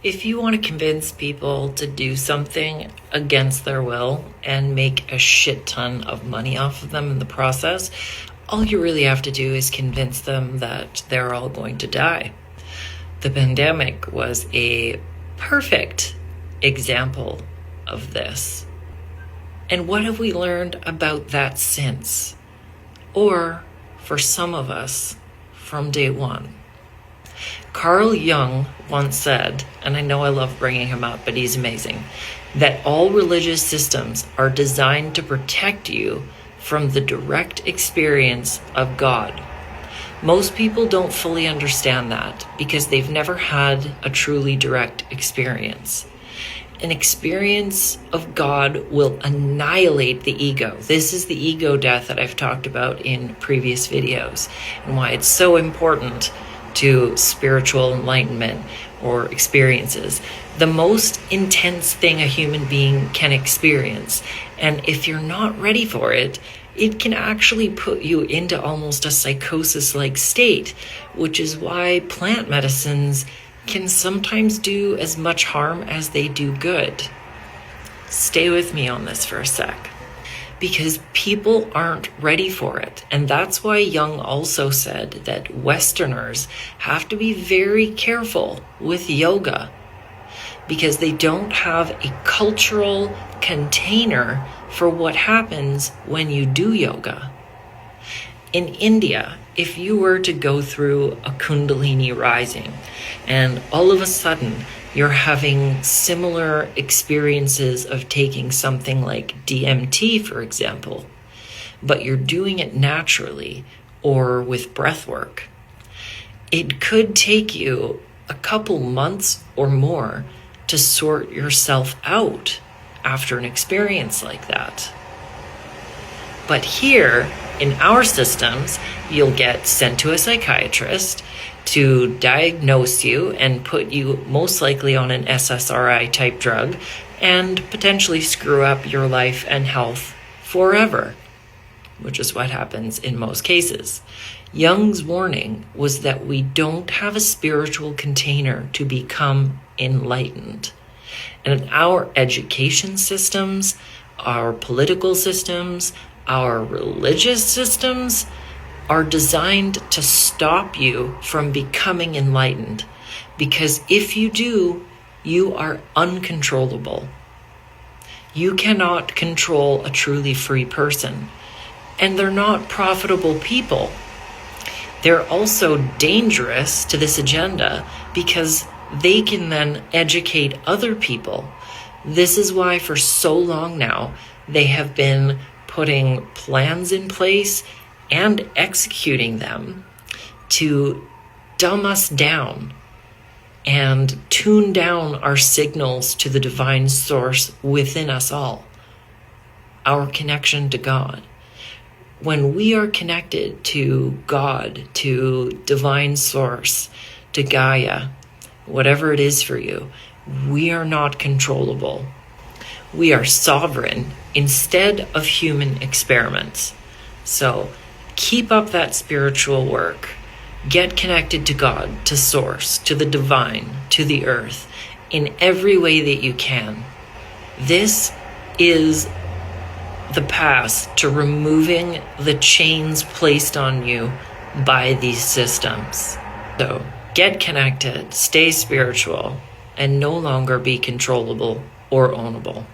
If you want to convince people to do something against their will and make a shit ton of money off of them in the process, all you really have to do is convince them that they're all going to die. The pandemic was a perfect example of this. And what have we learned about that since? Or, for some of us, from day one? Carl Jung once said, and I know I love bringing him up, but he's amazing, that all religious systems are designed to protect you from the direct experience of God. Most people don't fully understand that because they've never had a truly direct experience. An experience of God will annihilate the ego. This is the ego death that I've talked about in previous videos, and why it's so important to spiritual enlightenment or experiences. The most intense thing a human being can experience. And if you're not ready for it, it can actually put you into almost a psychosis-like state, which is why plant medicines can sometimes do as much harm as they do good. Stay with me on this for a sec. Because people aren't ready for it. And that's why Jung also said that Westerners have to be very careful with yoga, because they don't have a cultural container for what happens when you do yoga. In India, if you were to go through a Kundalini rising and all of a sudden you're having similar experiences of taking something like DMT, for example, but you're doing it naturally or with breath work, it could take you a couple months or more to sort yourself out after an experience like that. But here, in our systems, you'll get sent to a psychiatrist to diagnose you and put you most likely on an SSRI type drug and potentially screw up your life and health forever, which is what happens in most cases. Jung's warning was that we don't have a spiritual container to become enlightened. And our education systems, our political systems, our religious systems are designed to stop you from becoming enlightened. Because if you do, you are uncontrollable. You cannot control a truly free person. And they're not profitable people. They're also dangerous to this agenda because they can then educate other people. This is why for so long now, they have been putting plans in place and executing them to dumb us down and tune down our signals to the divine source within us all, our connection to God. When we are connected to God, to divine source, to Gaia, whatever it is for you, we are not controllable. We are sovereign instead of human experiments. So keep up that spiritual work. Get connected to God, to source, to the divine, to the earth, in every way that you can. This is the path to removing the chains placed on you by these systems. So get connected, stay spiritual, and no longer be controllable or ownable.